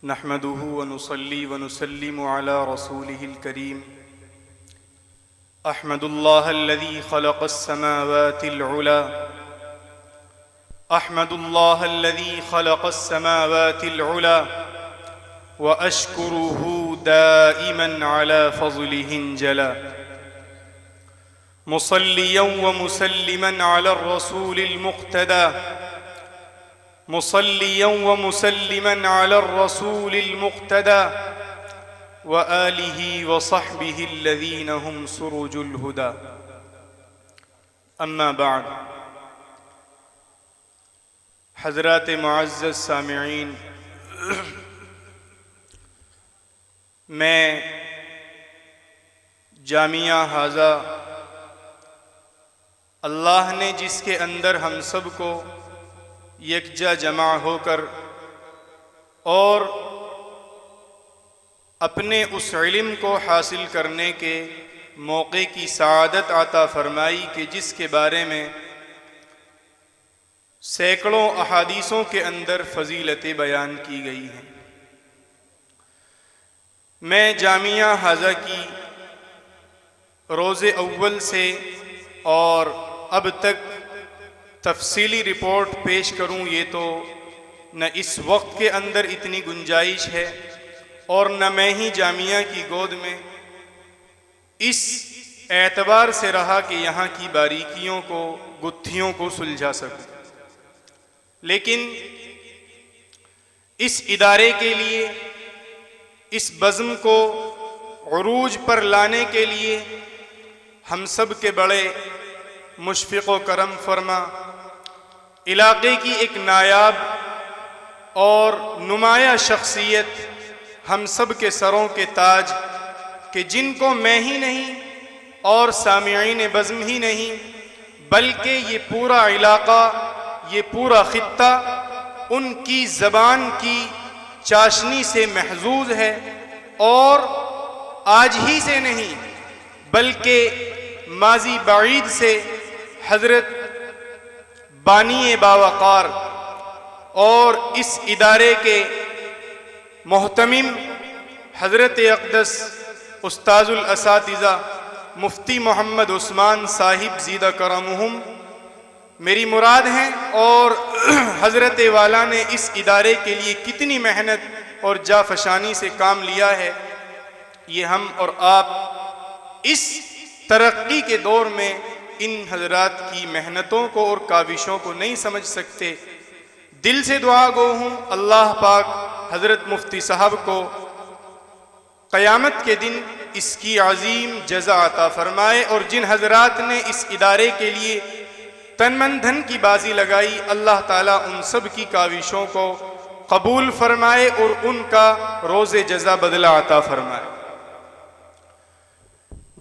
نحمده ونصلي ونسلم على رسوله الكريم. أحمد الله الذي خلق السماوات العلى أحمد الله الذي خلق السماوات العلى وأشكره دائما على فضله انجلى، مصليا ومسلما على الرسول المقتدى مصليا ومسلما على الرسول المقتدى وآله وصحبه الذين هم سرج الهدى. اما بعد، حضرات معزز سامعین، میں جامعہ ہذا اللہ نے جس کے اندر ہم سب کو یکجا جمع ہو کر اور اپنے اس علم کو حاصل کرنے کے موقع کی سعادت عطا فرمائی کہ جس کے بارے میں سینکڑوں احادیثوں کے اندر فضیلتیں بیان کی گئی ہیں. میں جامعہ ہذا کی روز اول سے اور اب تک تفصیلی رپورٹ پیش کروں یہ تو نہ اس وقت کے اندر اتنی گنجائش ہے اور نہ میں ہی جامعہ کی گود میں اس اعتبار سے رہا کہ یہاں کی باریکیوں کو گتھیوں کو سلجھا سکوں. لیکن اس ادارے کے لیے، اس بزم کو عروج پر لانے کے لیے ہم سب کے بڑے مشفق و کرم فرما علاقے کی ایک نایاب اور نمایاں شخصیت، ہم سب کے سروں کے تاج، کہ جن کو میں ہی نہیں اور سامعین بزم ہی نہیں بلکہ یہ پورا علاقہ، یہ پورا خطہ ان کی زبان کی چاشنی سے محظوظ ہے، اور آج ہی سے نہیں بلکہ ماضی بعید سے حضرت بانی باوقار اور اس ادارے کے محتمم حضرت اقدس استاذ الاساتذہ مفتی محمد عثمان صاحب زیدہ کرمہم میری مراد ہیں، اور حضرت والا نے اس ادارے کے لیے کتنی محنت اور جافشانی سے کام لیا ہے، یہ ہم اور آپ اس ترقی کے دور میں ان حضرات کی محنتوں کو اور کاوشوں کو نہیں سمجھ سکتے. دل سے دعا گو ہوں اللہ پاک حضرت مفتی صاحب کو قیامت کے دن اس کی عظیم جزا عطا فرمائے، اور جن حضرات نے اس ادارے کے لیے تن من دھن کی بازی لگائی، اللہ تعالیٰ ان سب کی کاوشوں کو قبول فرمائے اور ان کا روز جزا بدلہ عطا فرمائے.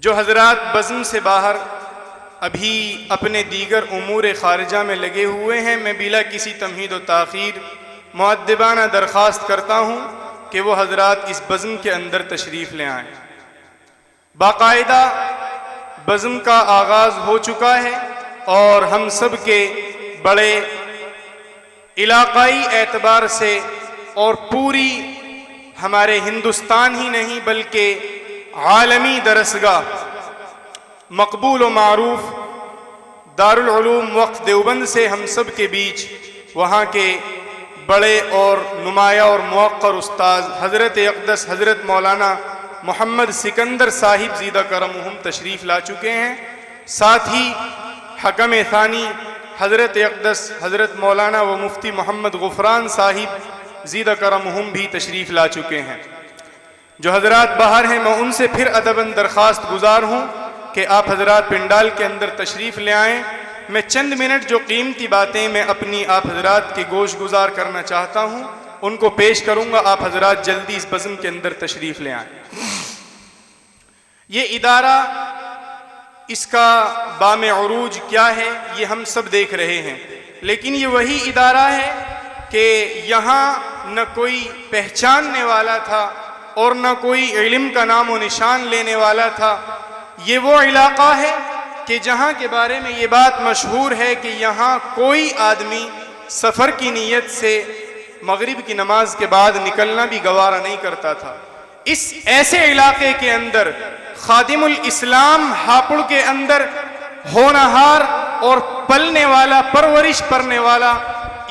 جو حضرات بزم سے باہر ابھی اپنے دیگر امور خارجہ میں لگے ہوئے ہیں، میں بلا کسی تمہید و تاخیر مؤدبانہ درخواست کرتا ہوں کہ وہ حضرات اس بزم کے اندر تشریف لے آئیں. باقاعدہ بزم کا آغاز ہو چکا ہے اور ہم سب کے بڑے علاقائی اعتبار سے اور پوری ہمارے ہندوستان ہی نہیں بلکہ عالمی درسگاہ مقبول و معروف دارالعلوم وقف دیوبند سے ہم سب کے بیچ وہاں کے بڑے اور نمایاں اور موقر استاذ حضرت اقدس حضرت مولانا محمد سکندر صاحب زیدہ کرمہم تشریف لا چکے ہیں. ساتھ ہی حکم ثانی حضرت اقدس حضرت مولانا و مفتی محمد غفران صاحب زیدہ کرمہم بھی تشریف لا چکے ہیں. جو حضرات باہر ہیں میں ان سے پھر ادباً درخواست گزار ہوں کہ آپ حضرات پنڈال کے اندر تشریف لے آئیں. میں چند منٹ جو قیمتی باتیں میں اپنی آپ حضرات کے گوش گزار کرنا چاہتا ہوں ان کو پیش کروں گا. آپ حضرات جلدی اس بزم کے اندر تشریف لے آئیں. یہ ادارہ، اس کا بام عروج کیا ہے یہ ہم سب دیکھ رہے ہیں، لیکن یہ وہی ادارہ ہے کہ یہاں نہ کوئی پہچاننے والا تھا اور نہ کوئی علم کا نام و نشان لینے والا تھا. یہ وہ علاقہ ہے کہ جہاں کے بارے میں یہ بات مشہور ہے کہ یہاں کوئی آدمی سفر کی نیت سے مغرب کی نماز کے بعد نکلنا بھی گوارا نہیں کرتا تھا۔ اس ایسے علاقے کے اندر خادم الاسلام ہاپڑ کے اندر ہونہار اور پلنے والا، پرورش کرنے والا،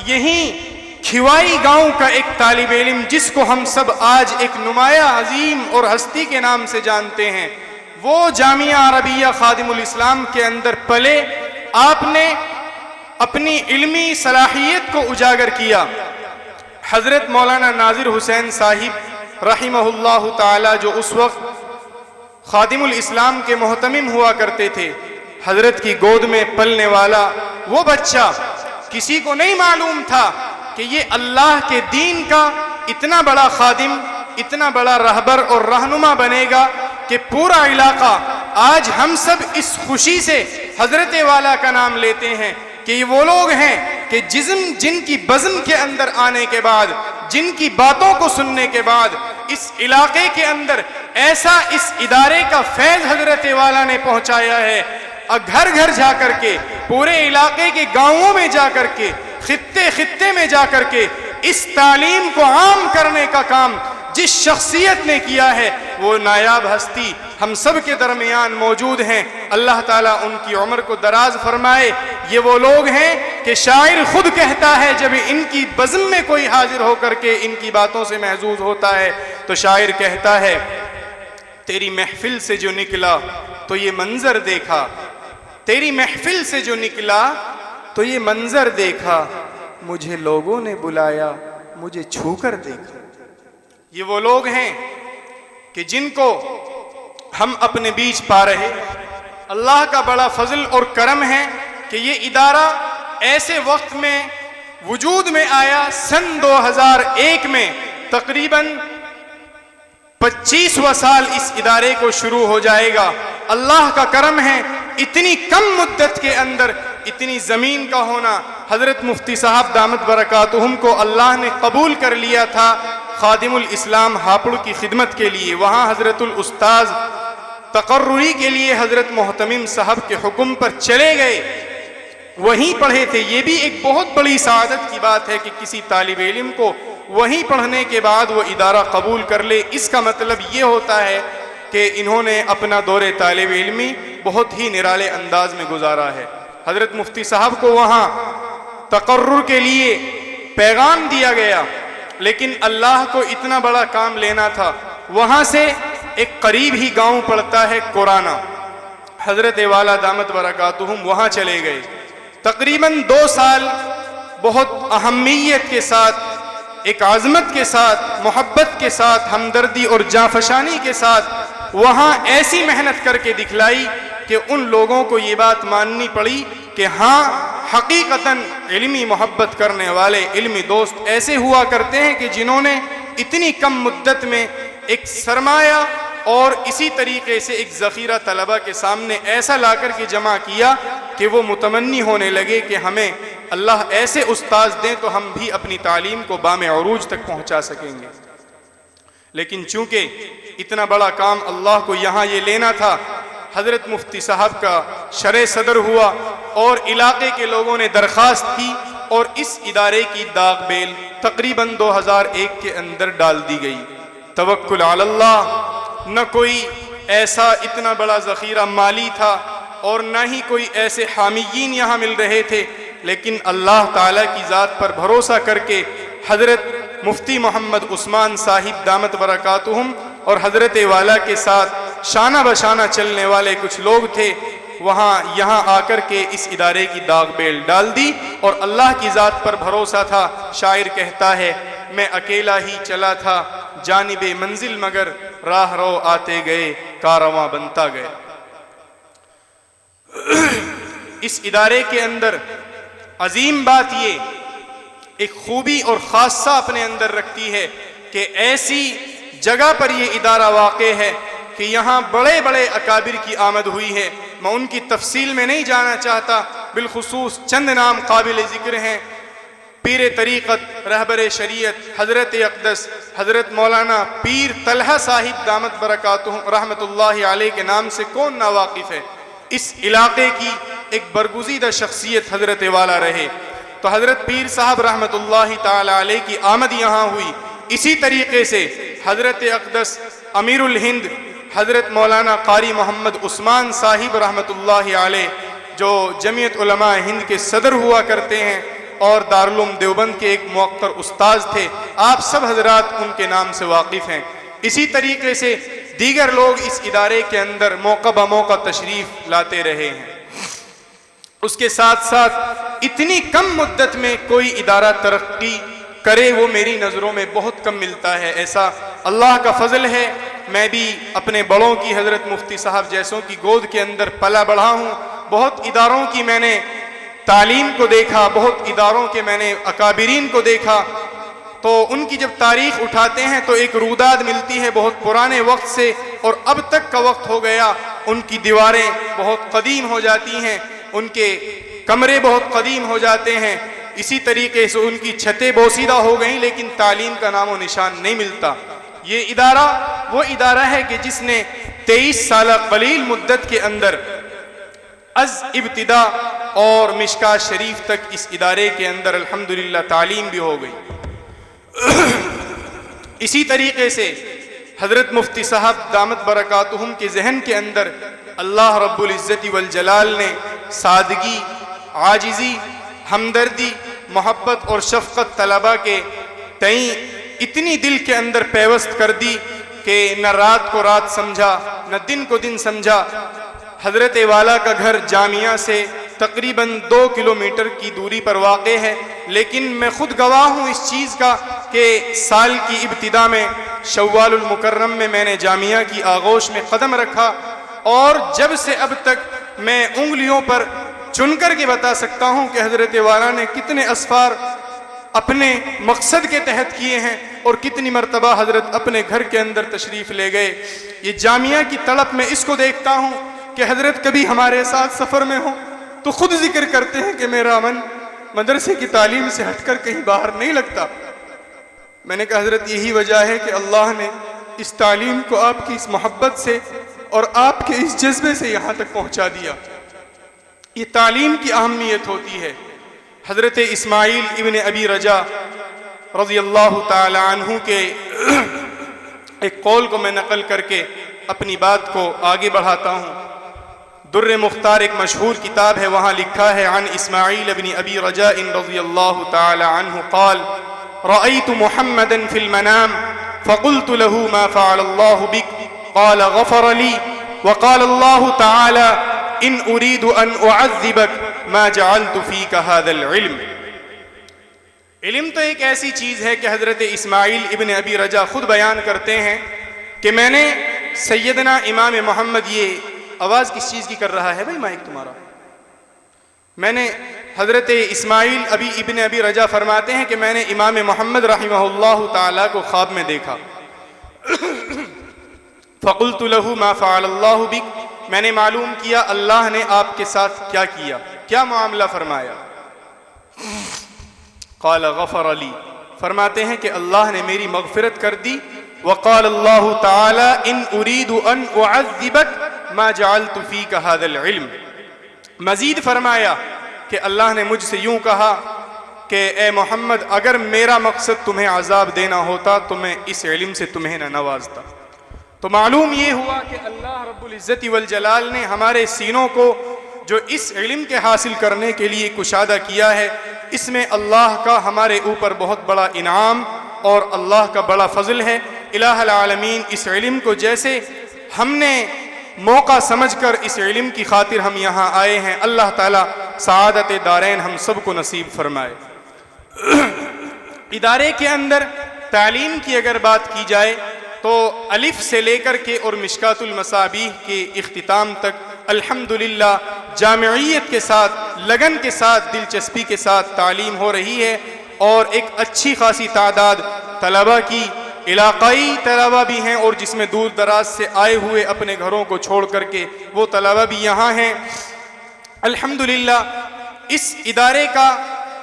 یہیں کھوائی گاؤں کا ایک طالب علم جس کو ہم سب آج ایک نمایاں عظیم اور ہستی کے نام سے جانتے ہیں، وہ جامعہ عربیہ خادم الاسلام کے اندر پلے۔ آپ نے اپنی علمی صلاحیت کو اجاگر کیا۔ حضرت مولانا ناظر حسین صاحب رحمہ اللہ تعالی جو اس وقت خادم الاسلام کے محتمم ہوا کرتے تھے، حضرت کی گود میں پلنے والا وہ بچہ، کسی کو نہیں معلوم تھا کہ یہ اللہ کے دین کا اتنا بڑا خادم، اتنا بڑا رہبر اور رہنما بنے گا کہ پورا علاقہ آج ہم سب اس خوشی سے حضرت والا کا نام لیتے ہیں کہ یہ وہ لوگ ہیں کہ جن کی بزم کے اندر آنے کے بعد، جن کی باتوں کو سننے کے بعد اس علاقے کے اندر ایسا اس ادارے کا فیض حضرت والا نے پہنچایا ہے۔ گھر گھر جا کر کے، پورے علاقے کے گاؤں میں جا کر کے، خطے خطے میں جا کر کے اس تعلیم کو عام کرنے کا کام جس شخصیت نے کیا ہے، وہ نایاب ہستی ہم سب کے درمیان موجود ہیں۔ اللہ تعالیٰ ان کی عمر کو دراز فرمائے۔ یہ وہ لوگ ہیں کہ شاعر خود کہتا ہے جب ان کی بزم میں کوئی حاضر ہو کر کے ان کی باتوں سے محظوظ ہوتا ہے تو شاعر کہتا ہے، تیری محفل سے جو نکلا تو یہ منظر دیکھا، تیری محفل سے جو نکلا تو یہ منظر دیکھا، مجھے لوگوں نے بلایا مجھے چھو کر دیکھا۔ یہ وہ لوگ ہیں کہ جن کو ہم اپنے بیچ پا رہے۔ اللہ کا بڑا فضل اور کرم ہے کہ یہ ادارہ ایسے وقت میں وجود میں آیا، سن 2001 میں تقریباً 25واں سال اس ادارے کو شروع ہو جائے گا۔ اللہ کا کرم ہے اتنی کم مدت کے اندر اتنی زمین کا ہونا۔ حضرت مفتی صاحب دامت برکاتہم کو اللہ نے قبول کر لیا تھا خادم الاسلام ہاپڑ کی خدمت کے لیے۔ وہاں حضرت الاستاذ تقرری کے لیے حضرت محتمم صاحب کے حکم پر چلے گئے، وہیں پڑھے تھے۔ یہ بھی ایک بہت بڑی سعادت کی بات ہے کہ کسی طالب علم کو وہیں پڑھنے کے بعد وہ ادارہ قبول کر لے۔ اس کا مطلب یہ ہوتا ہے کہ انہوں نے اپنا دور طالب علمی بہت ہی نرالے انداز میں گزارا ہے۔ حضرت مفتی صاحب کو وہاں تقرر کے لیے پیغام دیا گیا، لیکن اللہ کو اتنا بڑا کام لینا تھا۔ وہاں سے ایک قریب ہی گاؤں پڑتا ہے کورانا، حضرت والا دامت برکاتہم وہاں چلے گئے۔ تقریباً 2 سال بہت اہمیت کے ساتھ، ایک عظمت کے ساتھ، محبت کے ساتھ، ہمدردی اور جانفشانی کے ساتھ وہاں ایسی محنت کر کے دکھلائی کہ ان لوگوں کو یہ بات ماننی پڑی کہ ہاں حقیقتاً علمی محبت کرنے والے علمی دوست ایسے ہوا کرتے ہیں کہ جنہوں نے اتنی کم مدت میں ایک سرمایہ اور اسی طریقے سے ایک ذخیرہ طلبہ کے سامنے ایسا لا کر کے جمع کیا کہ وہ متمنی ہونے لگے کہ ہمیں اللہ ایسے استاذ دیں تو ہم بھی اپنی تعلیم کو بام عروج تک پہنچا سکیں گے۔ لیکن چونکہ اتنا بڑا کام اللہ کو یہاں یہ لینا تھا، حضرت مفتی صاحب کا شرع صدر ہوا اور علاقے کے لوگوں نے درخواست کی اور اس ادارے کی داغ بیل تقریباً 2001 کے اندر ڈال دی گئی۔ توکل علی اللہ، نہ کوئی ایسا اتنا بڑا ذخیرہ مالی تھا اور نہ ہی کوئی ایسے حامیین یہاں مل رہے تھے، لیکن اللہ تعالیٰ کی ذات پر بھروسہ کر کے حضرت مفتی محمد عثمان صاحب دامت برکاتہم اور حضرت والا کے ساتھ شانہ بشانہ چلنے والے کچھ لوگ تھے، وہاں یہاں آ کر کے اس ادارے کی داغ بیل ڈال دی اور اللہ کی ذات پر بھروسہ تھا۔ شاعر کہتا ہے، میں اکیلا ہی چلا تھا جانب منزل مگر راہ رو آتے گئے کارواں بنتا گیا۔ اس ادارے کے اندر عظیم بات یہ ایک خوبی اور خاصہ اپنے اندر رکھتی ہے کہ ایسی جگہ پر یہ ادارہ واقع ہے کہ یہاں بڑے بڑے اکابر کی آمد ہوئی ہے۔ میں ان کی تفصیل میں نہیں جانا چاہتا، بالخصوص چند نام قابل ذکر ہیں۔ پیر طریقت رہبر شریعت حضرت اقدس حضرت مولانا پیر طلحہ صاحب دامت برکاتہم رحمت اللہ علیہ کے نام سے کون ناواقف ہے۔ اس علاقے کی ایک برگزیدہ شخصیت حضرت والا رہے۔ تو حضرت پیر صاحب رحمۃ اللہ تعالی علیہ کی آمد یہاں ہوئی۔ اسی طریقے سے حضرت اقدس امیر الہند حضرت مولانا قاری محمد عثمان صاحب رحمۃ اللہ علیہ، جو جمعیت علماء ہند کے صدر ہوا کرتے ہیں اور دارالعلوم دیوبند کے ایک موقر استاذ تھے، آپ سب حضرات ان کے نام سے واقف ہیں۔ اسی طریقے سے دیگر لوگ اس ادارے کے اندر موقع بموقع تشریف لاتے رہے ہیں۔ اس کے ساتھ ساتھ اتنی کم مدت میں کوئی ادارہ ترقی کرے وہ میری نظروں میں بہت کم ملتا ہے، ایسا اللہ کا فضل ہے۔ میں بھی اپنے بڑوں کی حضرت مفتی صاحب جیسوں کی گود کے اندر پلا بڑھا ہوں، بہت اداروں کی میں نے تعلیم کو دیکھا، بہت اداروں کے میں نے اکابرین کو دیکھا، تو ان کی جب تاریخ اٹھاتے ہیں تو ایک روداد ملتی ہے بہت پرانے وقت سے، اور اب تک کا وقت ہو گیا، ان کی دیواریں بہت قدیم ہو جاتی ہیں، ان کے کمرے بہت قدیم ہو جاتے ہیں، اسی طریقے سے ان کی چھتیں بوسیدہ ہو گئیں، لیکن تعلیم کا نام و نشان نہیں ملتا۔ یہ ادارہ وہ ادارہ ہے کہ جس نے 23 سالہ قلیل مدت کے اندر از ابتدا اور مشکات شریف تک اس ادارے کے اندر الحمدللہ تعلیم بھی ہو گئی۔ اسی طریقے سے حضرت مفتی صاحب دامت برکاتہم کے ذہن کے اندر اللہ رب العزت والجلال نے سادگی، عاجزی، ہمدردی، محبت اور شفقت طلبہ کے تئیں اتنی دل کے اندر پیوست کر دی کہ نہ رات کو رات سمجھا، نہ دن کو دن سمجھا۔ حضرت والا کا گھر جامعہ سے تقریباً 2 کلومیٹر کی دوری پر واقع ہے، لیکن میں خود گواہ ہوں اس چیز کا کہ سال کی ابتدا میں شوال المکرم میں نے جامعہ کی آغوش میں قدم رکھا، اور جب سے اب تک میں انگلیوں پر چن کر کے بتا سکتا ہوں کہ حضرت والا نے کتنے اسفار اپنے مقصد کے تحت کیے ہیں اور کتنی مرتبہ حضرت اپنے گھر کے اندر تشریف لے گئے۔ یہ جامعہ کی تڑپ میں اس کو دیکھتا ہوں کہ حضرت کبھی ہمارے ساتھ سفر میں ہوں تو خود ذکر کرتے ہیں کہ میرا من مدرسے کی تعلیم سے ہٹ کر کہیں باہر نہیں لگتا۔ میں نے کہا حضرت یہی وجہ ہے کہ اللہ نے اس تعلیم کو آپ کی اس محبت سے اور آپ کے اس جذبے سے یہاں تک پہنچا دیا۔ یہ تعلیم کی اہمیت ہوتی ہے۔ حضرت اسماعیل ابن ابی رجا رضی اللہ تعالی عنہ کے ایک قول کو میں نقل کر کے اپنی بات کو آگے بڑھاتا ہوں۔ در مختار ایک مشہور کتاب ہے، وہاں لکھا ہے عن اسماعیل ابن ابی رجاء رضی اللہ تعالی عنہ قال رأيت محمدا في المنام فقلت له ما فعل الله بك قال غفر لي وقال الله تعالى ان اريد ان اعذبك ما جعلت فيك هذا العلم۔ علم تو ایک ایسی چیز ہے کہ حضرت اسماعیل ابن ابی رجا خود بیان کرتے ہیں کہ میں نے سیدنا امام محمد، یہ آواز کس چیز کی کر رہا ہے بھائی مائک تمہارا؟ میں نے حضرت اسماعیل ابن ابی رجا فرماتے ہیں کہ میں نے امام محمد رحمہ اللہ تعالیٰ کو خواب میں دیکھا۔ فقلت له ما فعل الله بك، میں نے معلوم کیا اللہ نے آپ کے ساتھ کیا کیا، کیا معاملہ فرمایا۔ قال غفر لی، فرماتے ہیں کہ اللہ نے میری مغفرت کر دی۔ وقال اللہ تعالی ان اريد ان اعذبك ما جعلت فيك هذا العلم، مزید فرمایا کہ اللہ نے مجھ سے یوں کہا کہ اے محمد اگر میرا مقصد تمہیں عذاب دینا ہوتا تو میں اس علم سے تمہیں نہ نوازتا۔ تو معلوم یہ ہوا کہ اللہ رب العزت والجلال نے ہمارے سینوں کو جو اس علم کے حاصل کرنے کے لیے کشادہ کیا ہے، اس میں اللہ کا ہمارے اوپر بہت بڑا انعام اور اللہ کا بڑا فضل ہے۔ الہ العالمین اس علم کو جیسے ہم نے موقع سمجھ کر اس علم کی خاطر ہم یہاں آئے ہیں، اللہ تعالیٰ سعادت دارین ہم سب کو نصیب فرمائے۔ ادارے کے اندر تعلیم کی اگر بات کی جائے تو الف سے لے کر کے اور مشکات المصابیح کے اختتام تک الحمدللہ جامعیت کے ساتھ، لگن کے ساتھ، دلچسپی کے ساتھ تعلیم ہو رہی ہے، اور ایک اچھی خاصی تعداد طلبہ کی، علاقائی طلبہ بھی ہیں اور جس میں دور دراز سے آئے ہوئے اپنے گھروں کو چھوڑ کر کے وہ طلبہ بھی یہاں ہیں۔ الحمدللہ اس ادارے کا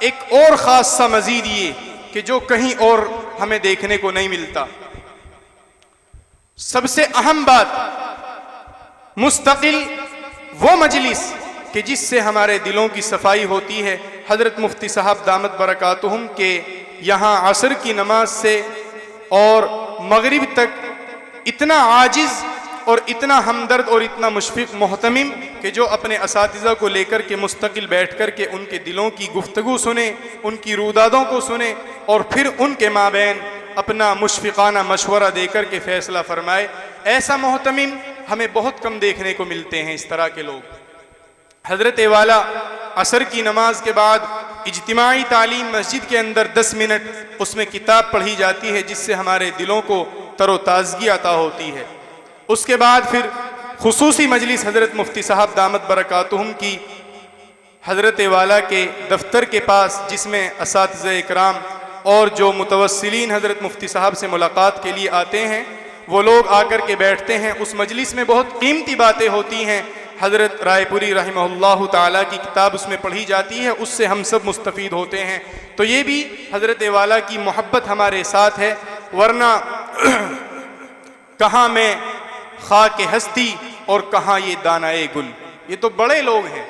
ایک اور خاص سا مزید یہ کہ جو کہیں اور ہمیں دیکھنے کو نہیں ملتا، سب سے اہم بات، مستقل وہ مجلس کہ جس سے ہمارے دلوں کی صفائی ہوتی ہے، حضرت مفتی صاحب دامت برکاتہم کے یہاں عصر کی نماز سے اور مغرب تک اتنا عاجز اور اتنا ہمدرد اور اتنا مشفق محتمم کہ جو اپنے اساتذہ کو لے کر کے مستقل بیٹھ کر کے ان کے دلوں کی گفتگو سنیں، ان کی رودادوں کو سنیں اور پھر ان کے مابین اپنا مشفقانہ مشورہ دے کر کے فیصلہ فرمائے، ایسا محتمم ہمیں بہت کم دیکھنے کو ملتے ہیں اس طرح کے لوگ۔ حضرت والا عصر کی نماز کے بعد اجتماعی تعلیم مسجد کے اندر 10 منٹ اس میں کتاب پڑھی جاتی ہے جس سے ہمارے دلوں کو تر و تازگی عطا ہوتی ہے۔ اس کے بعد پھر خصوصی مجلس حضرت مفتی صاحب دامت برکاتہم کی حضرت والا کے دفتر کے پاس، جس میں اساتذہ اکرام اور جو متوسلین حضرت مفتی صاحب سے ملاقات کے لیے آتے ہیں وہ لوگ آ کر کے بیٹھتے ہیں۔ اس مجلس میں بہت قیمتی باتیں ہوتی ہیں، حضرت رائے پوری رحمہ اللہ تعالیٰ کی کتاب اس میں پڑھی جاتی ہے، اس سے ہم سب مستفید ہوتے ہیں۔ تو یہ بھی حضرت والا کی محبت ہمارے ساتھ ہے، ورنہ کہاں میں خاک ہستی اور کہاں یہ دانائے گل، یہ تو بڑے لوگ ہیں۔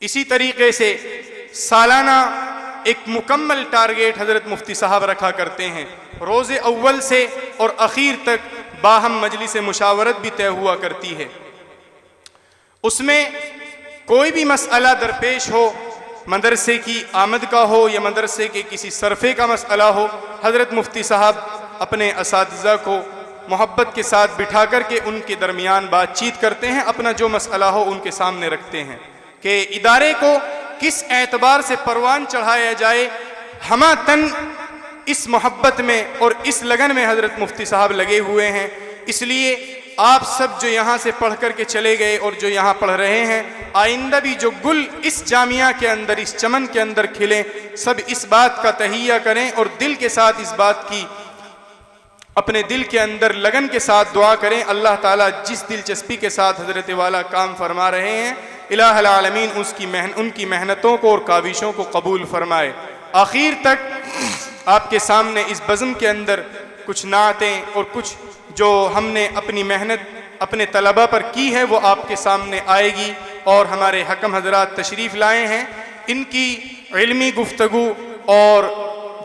اسی طریقے سے سالانہ ایک مکمل ٹارگیٹ حضرت مفتی صاحب رکھا کرتے ہیں، روز اول سے اور اخیر تک باہم مجلس مشاورت بھی طے ہوا کرتی ہے۔ اس میں کوئی بھی مسئلہ درپیش ہو، مدرسے کی آمد کا ہو یا مدرسے کے کسی صرفے کا مسئلہ ہو، حضرت مفتی صاحب اپنے اساتذہ کو محبت کے ساتھ بٹھا کر کے ان کے درمیان بات چیت کرتے ہیں، اپنا جو مسئلہ ہو ان کے سامنے رکھتے ہیں کہ ادارے کو کس اعتبار سے پروان چڑھایا جائے۔ ہمہ تن اس محبت میں اور اس لگن میں حضرت مفتی صاحب لگے ہوئے ہیں، اس لیے آپ سب جو یہاں سے پڑھ کر کے چلے گئے اور جو یہاں پڑھ رہے ہیں، آئندہ بھی جو گل اس جامعہ کے اندر، اس چمن کے اندر کھلیں، سب اس بات کا تہیہ کریں اور دل کے ساتھ اس بات کی اپنے دل کے اندر لگن کے ساتھ دعا کریں۔ اللہ تعالیٰ جس دلچسپی کے ساتھ حضرت والا کام فرما رہے ہیں، الہ العالمین ان کی محنتوں کو اور کاوشوں کو قبول فرمائے۔ آخر تک آپ کے سامنے اس بزم کے اندر کچھ نعتیں اور کچھ جو ہم نے اپنی محنت اپنے طلبہ پر کی ہے وہ آپ کے سامنے آئے گی، اور ہمارے حکم حضرات تشریف لائے ہیں، ان کی علمی گفتگو اور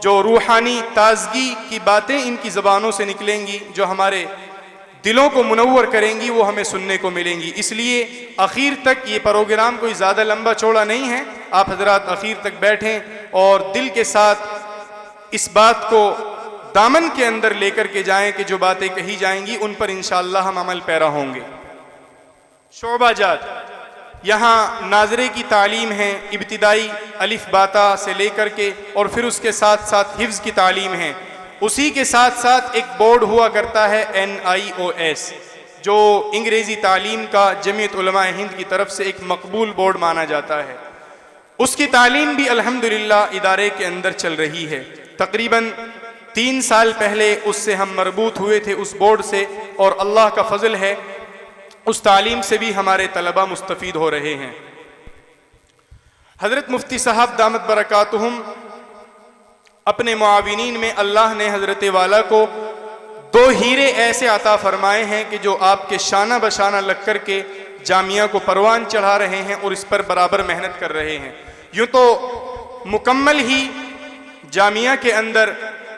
جو روحانی تازگی کی باتیں ان کی زبانوں سے نکلیں گی، جو ہمارے دلوں کو منور کریں گی، وہ ہمیں سننے کو ملیں گی۔ اس لیے اخیر تک یہ پروگرام کوئی زیادہ لمبا چوڑا نہیں ہے، آپ حضرات اخیر تک بیٹھیں اور دل کے ساتھ اس بات کو دامن کے اندر لے کر کے جائیں کہ جو باتیں کہی جائیں گی ان پر انشاءاللہ ہم عمل پیرا ہوں گے۔ شعبہ جات یہاں ناظرے کی تعلیم ہے، ابتدائی الف باتا سے لے کر کے، اور پھر اس کے ساتھ ساتھ حفظ کی تعلیم ہے۔ اسی کے ساتھ ساتھ ایک بورڈ ہوا کرتا ہے NIOS، جو انگریزی تعلیم کا جمعیت علماء ہند کی طرف سے ایک مقبول بورڈ مانا جاتا ہے۔ اس کی تعلیم بھی الحمدللہ ادارے کے اندر چل رہی ہے۔ تقریباً 3 سال پہلے اس سے ہم مربوط ہوئے تھے، اس بورڈ سے، اور اللہ کا فضل ہے اس تعلیم سے بھی ہمارے طلبہ مستفید ہو رہے ہیں۔ حضرت مفتی صاحب دامت برکاتہم اپنے معاونین میں اللہ نے حضرت والا کو 2 ہیرے ایسے عطا فرمائے ہیں کہ جو آپ کے شانہ بشانہ لگ کر کے جامعہ کو پروان چڑھا رہے ہیں اور اس پر برابر محنت کر رہے ہیں۔ یوں تو مکمل ہی جامعہ کے اندر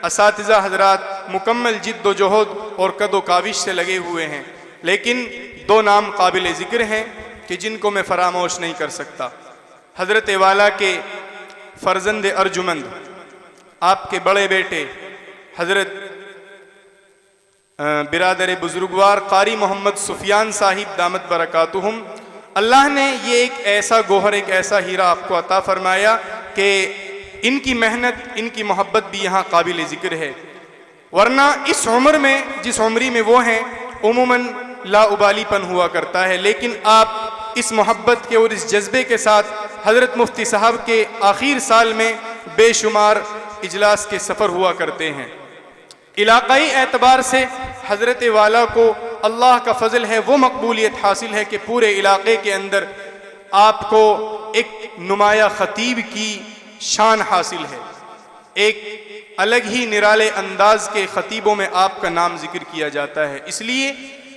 اساتذہ حضرات مکمل جد و جہد اور قد و کاوش سے لگے ہوئے ہیں، لیکن 2 نام قابل ذکر ہیں کہ جن کو میں فراموش نہیں کر سکتا۔ حضرت والا کے فرزند ارجمند، آپ کے بڑے بیٹے حضرت برادر بزرگوار قاری محمد سفیان صاحب دامت برکاتہم، اللہ نے یہ ایک ایسا گوہر، ایک ایسا ہیرا آپ کو عطا فرمایا کہ ان کی محنت، ان کی محبت بھی یہاں قابل ذکر ہے۔ ورنہ اس عمر میں، جس عمری میں وہ ہیں، عموماً لا ابالی پن ہوا کرتا ہے، لیکن آپ اس محبت کے اور اس جذبے کے ساتھ حضرت مفتی صاحب کے آخر سال میں بے شمار اجلاس کے سفر ہوا کرتے ہیں۔ علاقائی اعتبار سے حضرت والا کو اللہ کا فضل ہے، وہ مقبولیت حاصل ہے کہ پورے علاقے کے اندر آپ کو ایک نمایاں خطیب کی شان حاصل ہے۔ ایک الگ ہی نرالے انداز کے خطیبوں میں آپ کا نام ذکر کیا جاتا ہے۔ اس لیے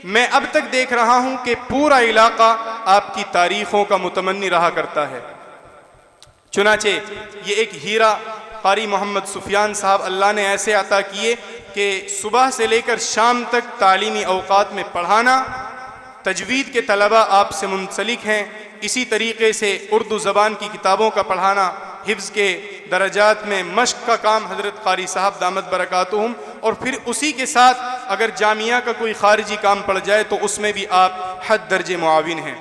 میں اب تک دیکھ رہا ہوں کہ پورا علاقہ آپ کی تاریخوں کا متمنی رہا کرتا ہے۔ چنانچہ یہ ایک ہیرا قاری محمد سفیان صاحب اللہ نے ایسے عطا کیے کہ صبح سے لے کر شام تک تعلیمی اوقات میں پڑھانا، تجوید کے طلبہ آپ سے منسلک ہیں، اسی طریقے سے اردو زبان کی کتابوں کا پڑھانا، حفظ کے درجات میں مشق کا کام حضرت قاری صاحب دامت برکاتہم، اور پھر اسی کے ساتھ اگر جامعہ کا کوئی خارجی کام پڑ جائے تو اس میں بھی آپ حد درجے معاون ہیں۔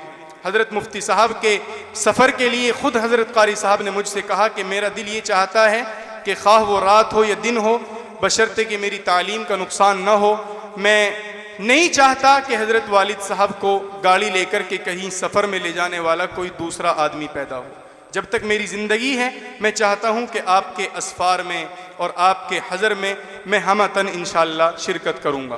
حضرت مفتی صاحب کے سفر کے لیے خود حضرت قاری صاحب نے مجھ سے کہا کہ میرا دل یہ چاہتا ہے کہ خواہ وہ رات ہو یا دن ہو، بشرطے کہ میری تعلیم کا نقصان نہ ہو، میں نہیں چاہتا کہ حضرت والد صاحب کو گاڑی لے کر کے کہیں سفر میں لے جانے والا کوئی دوسرا آدمی پیدا ہو۔ جب تک میری زندگی ہے میں چاہتا ہوں کہ آپ کے اسفار میں اور آپ کے حضر میں میں ہمتاً انشاءاللہ شرکت کروں گا۔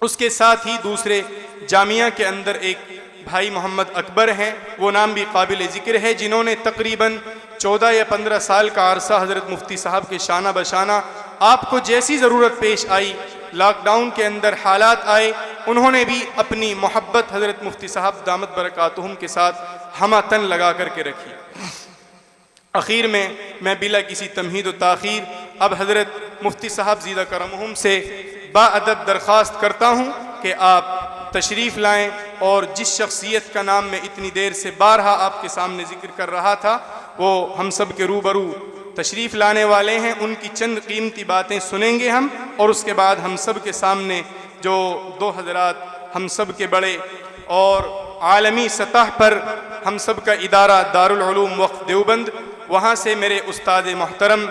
اس کے ساتھ ہی دوسرے جامعہ کے اندر ایک بھائی محمد اکبر ہیں، وہ نام بھی قابل ذکر ہے، جنہوں نے تقریباً 14 یا 15 سال کا عرصہ حضرت مفتی صاحب کے شانہ بشانہ آپ کو جیسی ضرورت پیش آئی، لاک ڈاؤن کے اندر حالات آئے، انہوں نے بھی اپنی محبت حضرت مفتی صاحب دامت برکاتہم کے ساتھ ہمہ تن لگا کر کے رکھی۔ اخیر میں بلا کسی تمہید و تاخیر اب حضرت مفتی صاحب زیدہ کرمہم سے باادب درخواست کرتا ہوں کہ آپ تشریف لائیں، اور جس شخصیت کا نام میں اتنی دیر سے بارہا آپ کے سامنے ذکر کر رہا تھا وہ ہم سب کے روبرو تشریف لانے والے ہیں، ان کی چند قیمتی باتیں سنیں گے ہم، اور اس کے بعد ہم سب کے سامنے جو دو حضرات ہم سب کے بڑے اور عالمی سطح پر ہم سب کا ادارہ دارالعلوم وقف دیوبند، وہاں سے میرے استاد محترم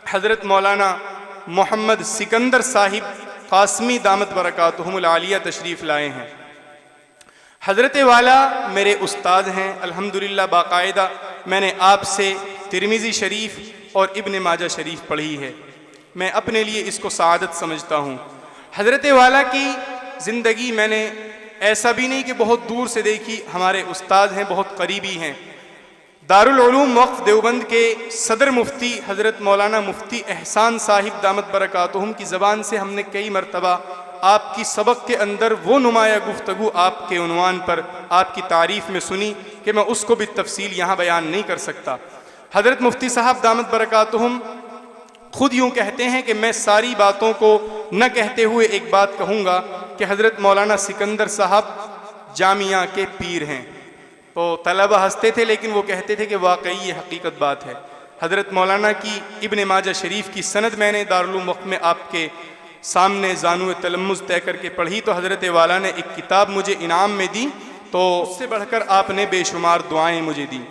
حضرت مولانا محمد سکندر صاحب قاسمی دامت برکاتہم العالیہ تشریف لائے ہیں۔ حضرت والا میرے استاد ہیں الحمدللہ، باقاعدہ میں نے آپ سے ترمذی شریف اور ابن ماجہ شریف پڑھی ہے، میں اپنے لیے اس کو سعادت سمجھتا ہوں۔ حضرت والا کی زندگی میں نے ایسا بھی نہیں کہ بہت دور سے دیکھی، ہمارے استاد ہیں، بہت قریبی ہیں۔ دارالعلوم وقف دیوبند کے صدر مفتی حضرت مولانا مفتی احسان صاحب دامت برکاتہم کی زبان سے ہم نے کئی مرتبہ آپ کی سبق کے اندر وہ نمایاں گفتگو آپ کے عنوان پر آپ کی تعریف میں سنی کہ میں اس کو بھی تفصیل یہاں بیان نہیں کر سکتا۔ حضرت مفتی صاحب دامت برکاتہم خود یوں کہتے ہیں کہ میں ساری باتوں کو نہ کہتے ہوئے ایک بات کہوں گا کہ حضرت مولانا سکندر صاحب جامعہ کے پیر ہیں۔ تو طلبہ ہنستے تھے لیکن وہ کہتے تھے کہ واقعی یہ حقیقت بات ہے۔ حضرت مولانا کی ابن ماجہ شریف کی سند میں نے دارالعلوم وقف میں آپ کے سامنے زانو تلمذ طے کر کے پڑھی، تو حضرت والا نے ایک کتاب مجھے انعام میں دی، تو اس سے بڑھ کر آپ نے بے شمار دعائیں مجھے دی۔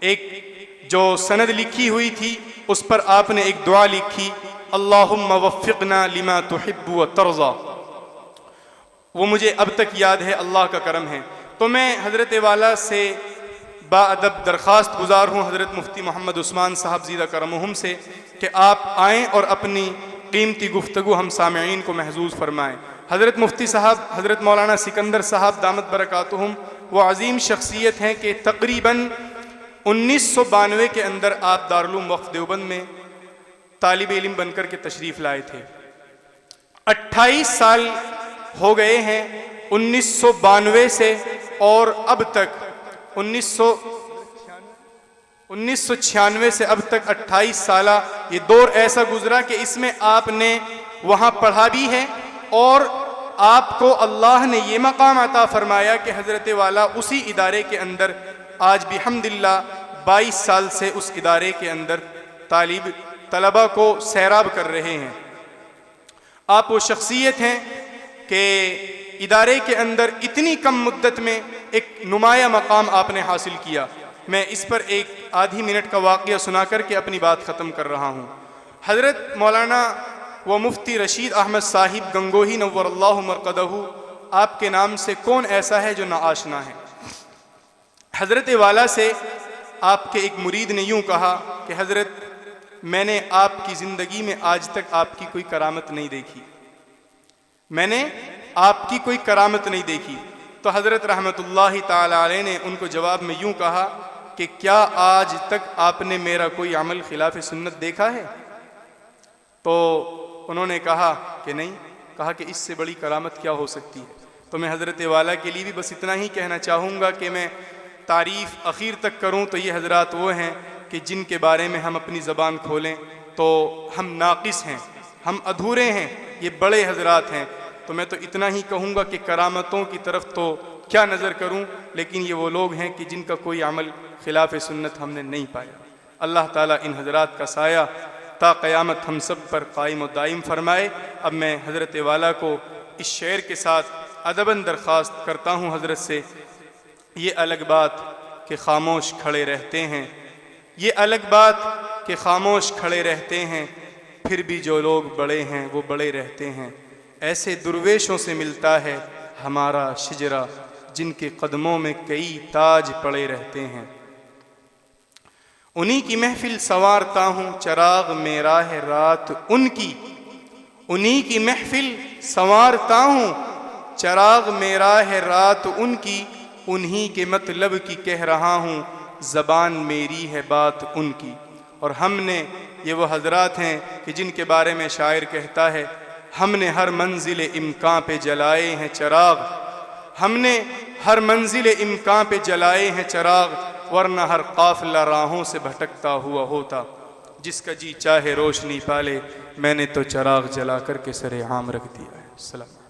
ایک جو سند لکھی ہوئی تھی اس پر آپ نے ایک دعا لکھی، اللہم وفقنا لما تحب و ترضا، وہ مجھے اب تک یاد ہے، اللہ کا کرم ہے۔ تو میں حضرت والا سے باادب درخواست گزار ہوں حضرت مفتی محمد عثمان صاحب زیدہ کرمہم سے کہ آپ آئیں اور اپنی قیمتی گفتگو ہم سامعین کو محظوظ فرمائیں۔ حضرت مفتی صاحب حضرت مولانا سکندر صاحب دامت برکاتہم وہ عظیم شخصیت ہیں کہ تقریباً 1992 کے اندر آپ دارالعلوم وقف دیوبند میں طالب علم بن کر کے تشریف لائے تھے۔ 28 سال ہو گئے ہیں 1992 سے، اور اب تک 1996 سے اب تک 28 سالہ یہ دور ایسا گزرا کہ اس میں آپ نے وہاں پڑھا بھی ہے، اور آپ کو اللہ نے یہ مقام عطا فرمایا کہ حضرت والا اسی ادارے کے اندر آج بحمدللہ 22 سال سے اس ادارے کے اندر طلبہ کو سیراب کر رہے ہیں۔ آپ وہ شخصیت ہیں کہ ادارے کے اندر اتنی کم مدت میں ایک نمایاں مقام آپ نے حاصل کیا۔ میں اس پر ایک آدھی منٹ کا واقعہ سنا کر کے اپنی بات ختم کر رہا ہوں۔ حضرت مولانا و مفتی رشید احمد صاحب گنگوہی نور اللہ مرقدہ، آپ کے نام سے کون ایسا ہے جو نہ آشنا ہے؟ حضرت والا سے آپ کے ایک مرید نے یوں کہا کہ حضرت میں نے آپ کی زندگی میں آج تک آپ کی کوئی کرامت نہیں دیکھی، میں نے آپ کی کوئی کرامت نہیں دیکھی۔ تو حضرت رحمت اللہ تعالی علیہ نے ان کو جواب میں یوں کہا کہ کیا آج تک آپ نے میرا کوئی عمل خلاف سنت دیکھا ہے؟ تو انہوں نے کہا کہ نہیں۔ کہا کہ اس سے بڑی کرامت کیا ہو سکتی ہے؟ تو میں حضرت والا کے لیے بھی بس اتنا ہی کہنا چاہوں گا کہ میں تعریف اخیر تک کروں تو یہ حضرات وہ ہیں کہ جن کے بارے میں ہم اپنی زبان کھولیں تو ہم ناقص ہیں، ہم ادھورے ہیں، یہ بڑے حضرات ہیں۔ تو میں تو اتنا ہی کہوں گا کہ کرامتوں کی طرف تو کیا نظر کروں، لیکن یہ وہ لوگ ہیں کہ جن کا کوئی عمل خلاف سنت ہم نے نہیں پایا۔ اللہ تعالیٰ ان حضرات کا سایہ تا قیامت ہم سب پر قائم و دائم فرمائے۔ اب میں حضرت والا کو اس شعر کے ساتھ ادباً درخواست کرتا ہوں حضرت سے، یہ الگ بات کہ خاموش کھڑے رہتے ہیں، یہ الگ بات کہ خاموش کھڑے رہتے ہیں، پھر بھی جو لوگ بڑے ہیں وہ بڑے رہتے ہیں، ایسے درویشوں سے ملتا ہے ہمارا شجرہ جن کے قدموں میں کئی تاج پڑے رہتے ہیں۔ انہی کی محفل سنوارتا ہوں چراغ میرا ہے رات ان کی، انہی کی محفل سنوارتا ہوں چراغ میرا ہے رات ان کی، انہی کے مطلب کی کہہ رہا ہوں زبان میری ہے بات ان کی۔ اور ہم نے، یہ وہ حضرات ہیں کہ جن کے بارے میں شاعر کہتا ہے ہم نے ہر منزل امکان پہ جلائے ہیں چراغ، ہم نے ہر منزل امکان پہ جلائے ہیں چراغ، ورنہ ہر قافلہ راہوں سے بھٹکتا ہوا ہوتا، جس کا جی چاہے روشنی پالے، میں نے تو چراغ جلا کر کے سر عام رکھ دیا ہے۔ السلام۔